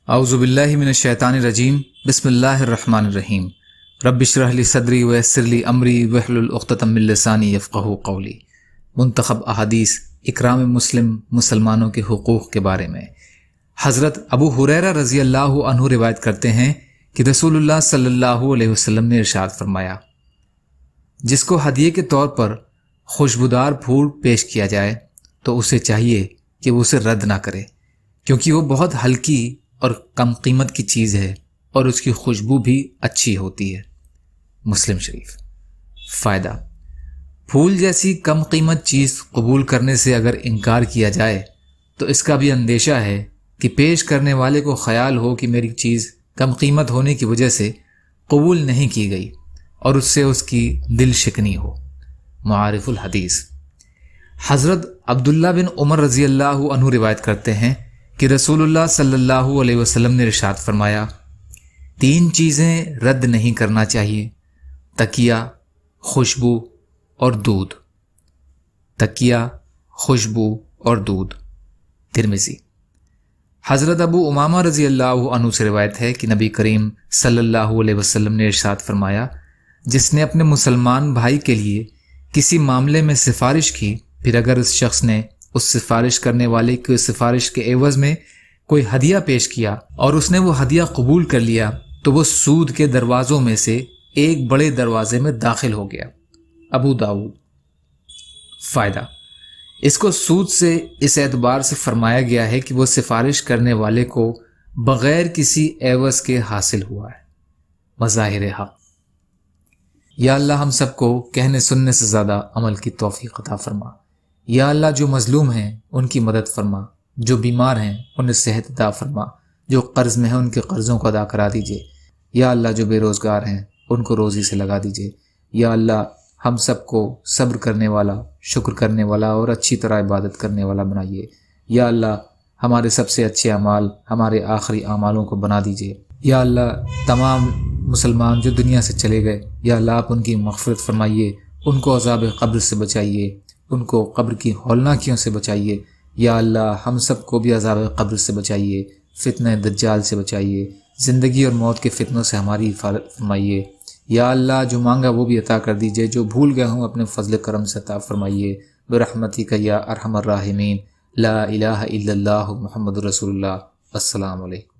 اعوذ باللہ من الشیطان الرجیم بسم اللہ الرحمن الرحیم رب اشرح لی صدری ویسر لی امری واحلل عقدۃ من لسانی یفقہوا قولی۔ منتخب احادیث اکرام مسلمانوں کے حقوق کے بارے میں حضرت ابو ہریرہ رضی اللہ عنہ روایت کرتے ہیں کہ رسول اللہ صلی اللہ علیہ وسلم نے ارشاد فرمایا، جس کو ہدیے کے طور پر خوشبودار پھول پیش کیا جائے تو اسے چاہیے کہ وہ اسے رد نہ کرے، کیونکہ وہ بہت ہلکی اور کم قیمت کی چیز ہے اور اس کی خوشبو بھی اچھی ہوتی ہے۔ مسلم شریف۔ فائدہ: پھول جیسی کم قیمت چیز قبول کرنے سے اگر انکار کیا جائے تو اس کا بھی اندیشہ ہے کہ پیش کرنے والے کو خیال ہو کہ میری چیز کم قیمت ہونے کی وجہ سے قبول نہیں کی گئی اور اس سے اس کی دل شکنی ہو۔ معارف الحدیث۔ حضرت عبداللہ بن عمر رضی اللہ عنہ روایت کرتے ہیں کہ رسول اللہ صلی اللہ علیہ وسلم نے ارشاد فرمایا، 3 چیزیں رد نہیں کرنا چاہیے: تکیہ، خوشبو اور دودھ۔ تکیہ، خوشبو اور دودھ۔ ترمذی۔ حضرت ابو امامہ رضی اللہ عنہ سے روایت ہے کہ نبی کریم صلی اللہ علیہ وسلم نے ارشاد فرمایا، جس نے اپنے مسلمان بھائی کے لیے کسی معاملے میں سفارش کی، پھر اگر اس شخص نے اس سفارش کرنے والے کی سفارش کے عوض میں کوئی ہدیہ پیش کیا اور اس نے وہ ہدیہ قبول کر لیا تو وہ سود کے دروازوں میں سے ایک بڑے دروازے میں داخل ہو گیا۔ ابو داؤد۔ فائدہ: اس کو سود سے اس اعتبار سے فرمایا گیا ہے کہ وہ سفارش کرنے والے کو بغیر کسی عوض کے حاصل ہوا ہے۔ مظاہر حق۔ یا اللہ ہم سب کو کہنے سننے سے زیادہ عمل کی توفیق عطا فرما۔ یا اللہ جو مظلوم ہیں ان کی مدد فرما، جو بیمار ہیں انہیں صحت عطا فرما، جو قرض میں ہیں ان کے قرضوں کو ادا کرا دیجئے۔ یا اللہ جو بے روزگار ہیں ان کو روزی سے لگا دیجئے۔ یا اللہ ہم سب کو صبر کرنے والا، شکر کرنے والا اور اچھی طرح عبادت کرنے والا بنائیے۔ یا اللہ ہمارے سب سے اچھے اعمال ہمارے آخری اعمالوں کو بنا دیجئے۔ یا اللہ تمام مسلمان جو دنیا سے چلے گئے، یا اللہ آپ ان کی مغفرت فرمائیے، ان کو عذاب قبر سے بچائیے، ان کو قبر کی ہولناکیوں سے بچائیے۔ یا اللہ ہم سب کو بھی عذاب قبر سے بچائیے، فتنہ دجال سے بچائیے، زندگی اور موت کے فتنوں سے ہماری حفاظت فرمائیے۔ یا اللہ جو مانگا وہ بھی عطا کر دیجئے، جو بھول گئے ہوں اپنے فضل کرم سے عطا فرمائیے۔ برحمتک یا ارحم الراحمین۔ لا الہ الا اللہ محمد رسول اللہ۔ السلام علیکم۔